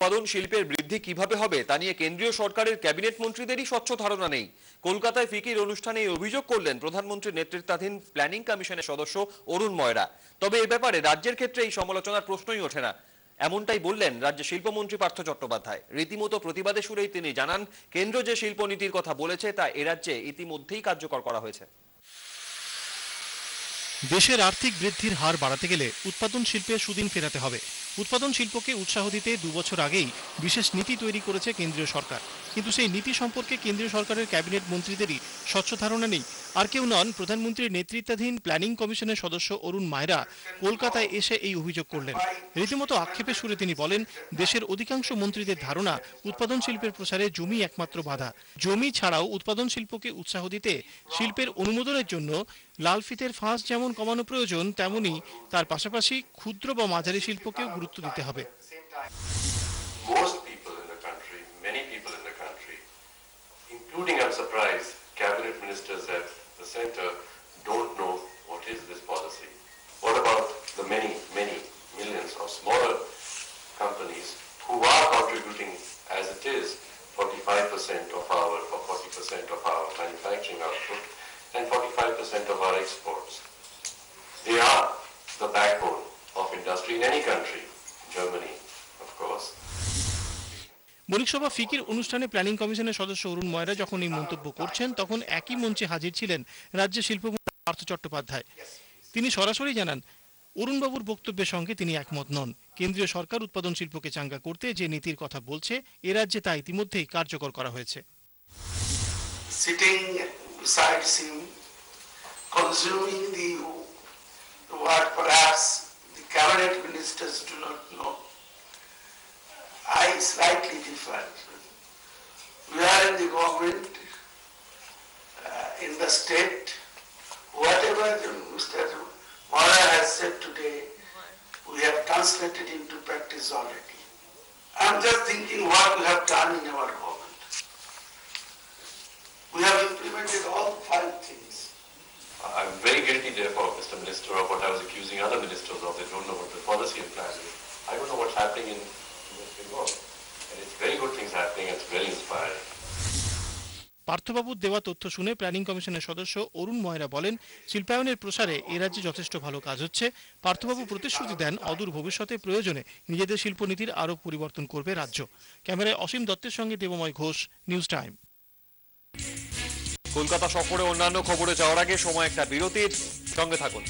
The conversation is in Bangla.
উৎপাদন শিল্পের বৃদ্ধি কিভাবে হবে তা নিয়ে কেন্দ্রীয় সরকারের ক্যাবিনেট মন্ত্রীদেরই স্বচ্ছ ধারণা নেই। কলকাতায় ফিকির অনুষ্ঠানে এই অভিযোগ করলেন প্রধানমন্ত্রীর নেতৃত্বাধীন প্ল্যানিং কমিশনের সদস্য অরুণ ময়রা। তবে এ ব্যাপারে রাজ্যের ক্ষেত্রে এই সমালোচনার প্রশ্নই ওঠে না, এমনটাই বললেন রাজ্য শিল্পমন্ত্রী পার্থ চট্টোপাধ্যায়। রীতিমতো প্রতিবাদে সুরেই তিনি জানান, কেন্দ্র যে শিল্পনীতির কথা বলেছে তা এ রাজ্যে ইতিমধ্যেই কার্যকর করা হয়েছে। দেশের আর্থিক বৃদ্ধির হার বাড়াতে গেলে উৎপাদন শিল্পে সুদিন ফেরাতে হবে। উৎপাদন শিল্পকে উৎসাহ দিতে 2 বছর আগেই বিশেষ নীতি তৈরি করেছে কেন্দ্রীয় সরকার, কিন্তু সেই নীতি সম্পর্কে কেন্দ্রীয় সরকারের ক্যাবিনেট মন্ত্রীদেরই স্বচ্ছ ধারণা নেই। আর কেউ নন, প্রধানমন্ত্রীর নেতৃত্বাধীন প্ল্যানিং কমিশনের সদস্য অরুণ মায়রা কলকাতায় এসে এই অভিযোগ করলেন। রীতিমতো আক্ষেপের সুরে তিনি বলেন, দেশের অধিকাংশ মন্ত্রীদের ধারণা উৎপাদন শিল্পের প্রসারে জমি একমাত্র বাধা। জমি ছাড়াও উৎপাদন শিল্পকে উৎসাহ দিতে শিল্পের অনুমোদনের জন্য লাল ফিতের ফাঁস যেমন কমানো প্রয়োজন, তেমনি তার পাশাপাশি ক্ষুদ্র বা মাঝারি শিল্পকেও গুরুত্ব দিতে হবে। Including, I'm surprised, cabinet ministers at the center don't know what is this policy. What about the many millions of smaller companies who are contributing as it is 45% of our or 40% of our manufacturing output and 45% of our exports? They are the backbone of industry in any country, Germany, of course. মনিকসভা ফিকির অনুষ্ঠানে প্ল্যানিং কমিশনের সদস্য অরুণ ময়রা যখন এই মন্তব্য করছেন, তখন একই মঞ্চে হাজির ছিলেন রাজ্যের শিল্পমন্ত্রী পার্থ চট্টোপাধ্যায়। তিনি সরাসরি জানান, অরুণবাবুর বক্তব্যের সঙ্গে তিনি একমত নন। কেন্দ্রীয় সরকার উৎপাদন শিল্পকে চাঙ্গা করতে যে নীতির কথা বলছে, এ রাজ্যে তা ইতিমধ্যেই কার্যকর করা হয়েছে। Sitting beside him, consuming the what perhaps the cabinet ministers do not know, I slightly differ. We are in the government, in the state. Whatever Mr. Mora has said today, we have translated into practice already. I'm just thinking what we have done in our government. We have implemented all 5 things. I'm very guilty, therefore, Mr. Minister, of what I was accusing other ministers of. They don't know what the policy and plan is. I don't know what's happening in West Bengal. And it's very good things happening. It's very inspiring. পার্থবাবুর দেওয়া তথ্য শুনে প্ল্যানিং কমিশনের সদস্য অরুণ ময়রা বলেন, শিল্পায়নের প্রসারে এ রাজ্যে যথেষ্ট ভালো কাজ হচ্ছে। পার্থবাবু প্রতিশ্রুতি দেন, অদূর ভবিষ্যতে প্রয়োজনে নিজেদের শিল্পনীতির আরও পরিবর্তন করবে রাজ্য। ক্যামেরায় অসীম দত্তের সঙ্গে দেবময় ঘোষ, নিউজ টাইম। কলকাতা সফরে অন্যান্য খবরে যাওয়ার আগে সময় একটা বিরতির, সঙ্গে থাকুন।